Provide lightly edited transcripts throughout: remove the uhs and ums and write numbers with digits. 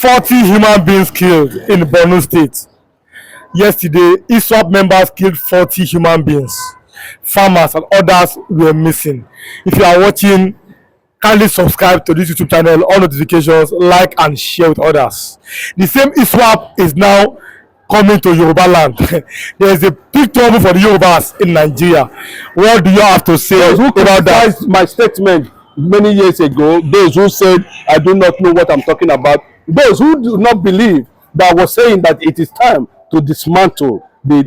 40 human beings killed in Borno State. Yesterday, ISWAP members killed 40 human beings. Farmers and others were missing. If you are watching, kindly subscribe to this YouTube channel, on notifications, like and share with others. The same ISWAP is now coming to Yoruba land. There is a big trouble for the Yorubas in Nigeria. What do you have to say about that? My statement many years ago, those who said I do not know what I'm talking about, those who do not believe that I was saying that it is time to dismantle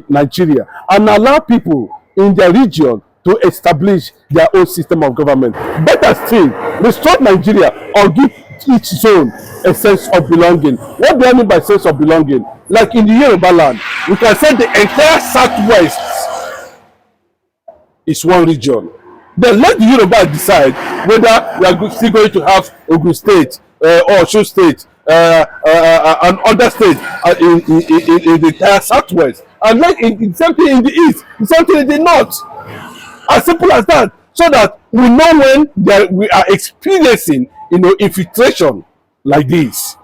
Nigeria and allow people in their region to establish their own system of government. Better still, restore Nigeria or give each zone a sense of belonging. What do I mean by sense of belonging? Like in the Yoruba land, we can say the entire southwest is one region. Then let the Yoruba decide whether we are still going to have Ogun State or Osun State and other states in the entire southwest, and like something in the east, something in the north. As simple as that, so that we know when we are experiencing, infiltration like this.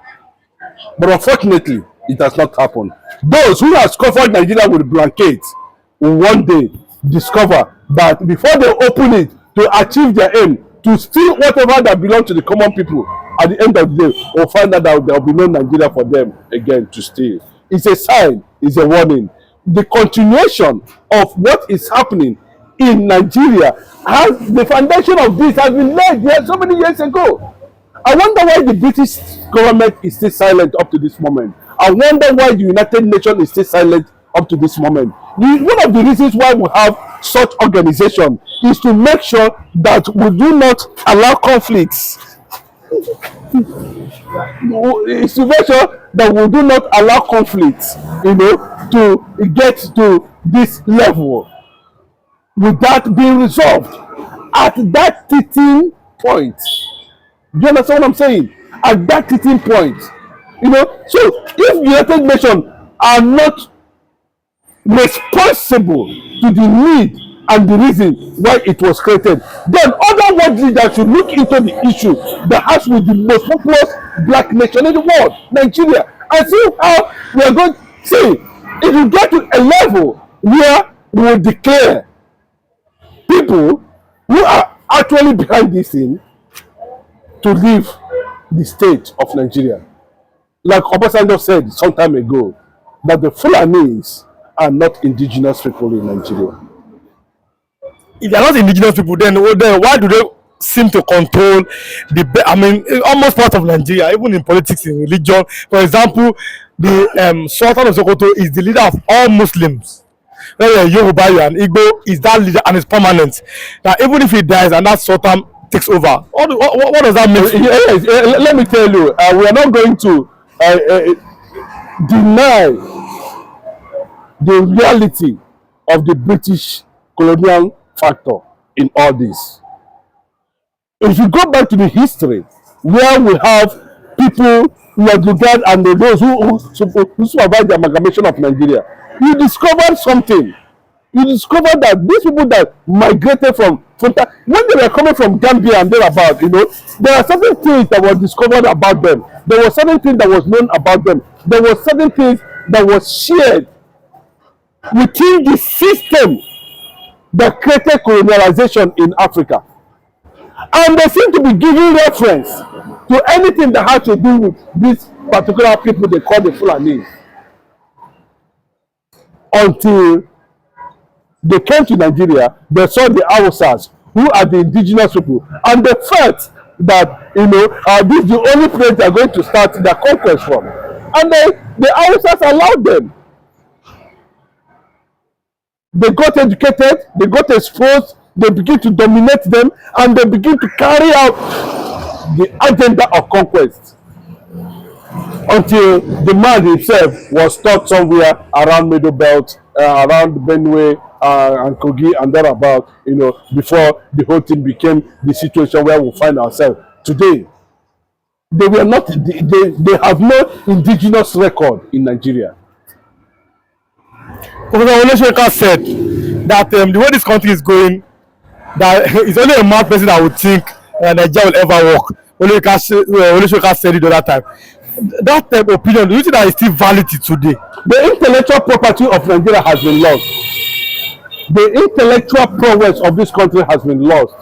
But unfortunately, it has not happened. Those who have covered Nigeria with blankets will one day discover that before they open it to achieve their aim, to steal whatever that belongs to the common people, at the end of the day, we'll find out that there will be no Nigeria for them again to steal. It's a sign, it's a warning. The continuation of what is happening in Nigeria, the foundation of this has been laid here so many years ago. I wonder why the British government is still silent up to this moment. I wonder why the United Nations is still silent up to this moment. One of the reasons why we have such organization is to make sure that we do not allow conflicts. It's to make sure that we do not allow conflicts, to get to this level without being resolved at that tipping point. Do you understand what I'm saying? At that tipping point. So if United Nations are not responsible to the need and the reason why it was created, then other world leaders should look into the issue that has with the most populous black nation in the world, Nigeria, and see how we are going to see if we get to a level where we will declare people who are actually behind this thing to leave the state of Nigeria. Like Obasanjo said some time ago, that the Fulanis are not indigenous people in Nigeria. If they are not indigenous people, then why do they seem to control almost part of Nigeria, even in politics, in religion? For example, the Sultan of Sokoto is the leader of all Muslims. Yoruba and Igbo is that leader, and it's permanent. That even if he dies and that Sultan takes over, what does that mean? Yes, let me tell you, we are not going to deny the reality of the British colonial factor in all this. If you go back to the history where we have people who are regarded and those who survive the amalgamation of Nigeria, you discovered something. You discovered that these people that migrated from when they were coming from Gambia and thereabout, there are certain things that were discovered about them. There were certain things that was known about them. There were certain things that was shared within the system that created colonialization in Africa. And they seem to be giving reference to anything that has to do with these particular people they call the Fulanis. Until they came to Nigeria, they saw the Hausas, who are the indigenous people, and they felt that this is the only place they are going to start their conquest from. And the Hausas allowed them. They got educated, they got exposed, they begin to dominate them, and they begin to carry out the agenda of conquest until the man himself was taught somewhere around Middle Belt, around Benue and Kogi and thereabout, before the whole thing became the situation where we find ourselves today. They were not. They have no indigenous record in Nigeria. Professor Olesheka said that the way this country is going, that it's only a mad person that would think Nigeria will ever work. Olesheka said it the other time. that opinion, do you think that is still valid today? The intellectual property of Nigeria has been lost. The intellectual prowess of this country has been lost.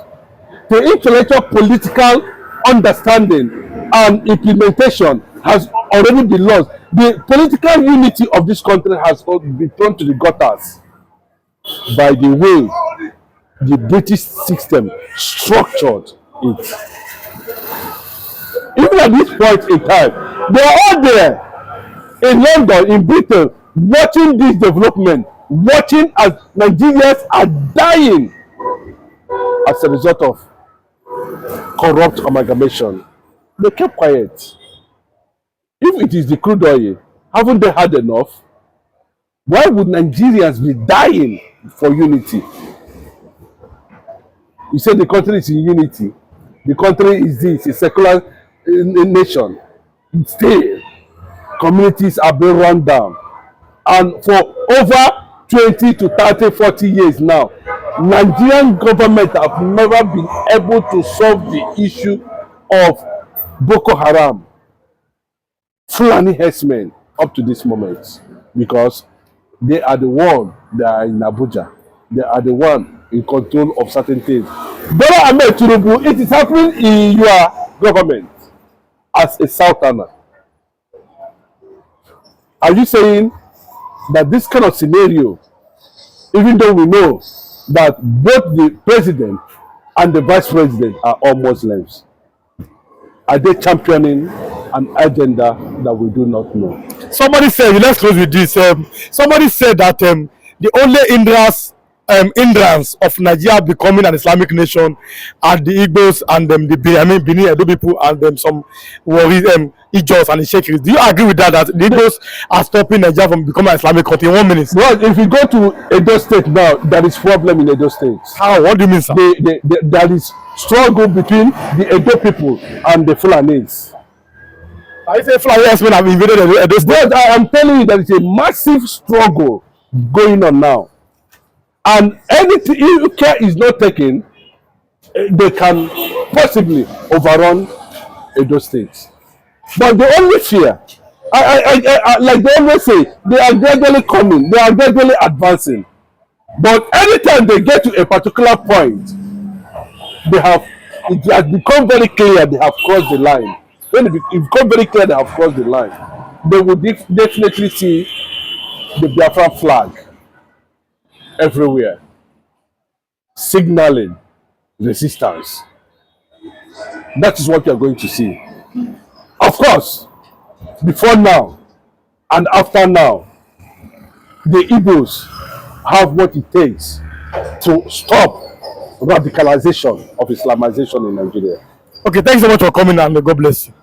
The intellectual political understanding and implementation has already been lost. The political unity of this country has been thrown to the gutters by the way the British system structured it. Even at this point in time, they are all there in London, in Britain, watching this development, watching as Nigerians are dying as a result of corrupt amalgamation. They kept quiet. If it is the crude oil, haven't they had enough? Why would Nigerians be dying for unity? You say the country is in unity. The country is this, a secular nation. Still, communities are being run down. And for over 20 to 30, 40 years now, Nigerian government have never been able to solve the issue of Boko Haram, Fulani herdsmen up to this moment, because they are the one that are in Abuja. They are the one in control of certain things. Bola Ahmed Tinubu, it is happening in your government as a southerner. Are you saying that this kind of scenario, even though we know that both the president and the vice president are all Muslims, are they championing an agenda that we do not know? Somebody said, let's close with this. Somebody said that the only hindrance of Nigeria becoming an Islamic nation are the Igbos and the Benin Edo people and some Warri, Ijos and the Sheikhs. Do you agree with that? That the Igbos are stopping Nigeria from becoming an Islamic country in 1 minute? Well, if you go to Edo State now, there is problem in Edo State. How? What do you mean, sir? There is struggle between the Edo people and the Fulanis. I say Fulanis men have invaded Edo State. But I am telling you that it's a massive struggle going on now. And anything, if care is not taken, they can possibly overrun Edo State. But the only fear, like they always say, they are gradually coming, they are gradually advancing. But anytime they get to a particular point, it has become very clear they have crossed the line. When it becomes very clear they have crossed the line, they will definitely see the Biafra flag everywhere, signaling resistance. That is what you are going to see. Of course, before now and after now, the Igbos have what it takes to stop radicalization of Islamization in Nigeria. Okay, thanks so much for coming and God bless you.